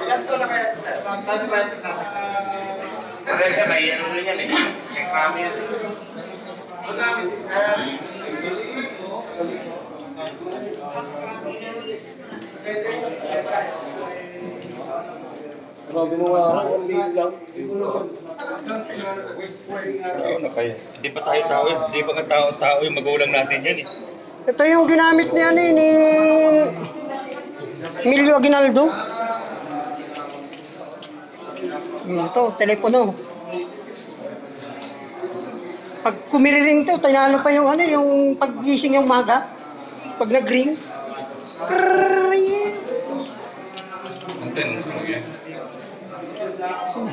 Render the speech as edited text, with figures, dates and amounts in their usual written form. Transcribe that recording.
Ilan to na kaya sir? Typewriter na. Kasi may ano rin yan eh. Check kami yan. Magamit sir. Grabe mo nga, only lang. Ayun na kaya. Hindi pa tayo tao yun. Hindi pa nga tao yung magulang natin yan eh. Ito yung ginamit ni ano ni Emilio Aguinaldo. Ito, telepono. Pag kumiriring to, tinalo pa yung ano, yung paggising yung umaga. Pag nag-ring. Anten.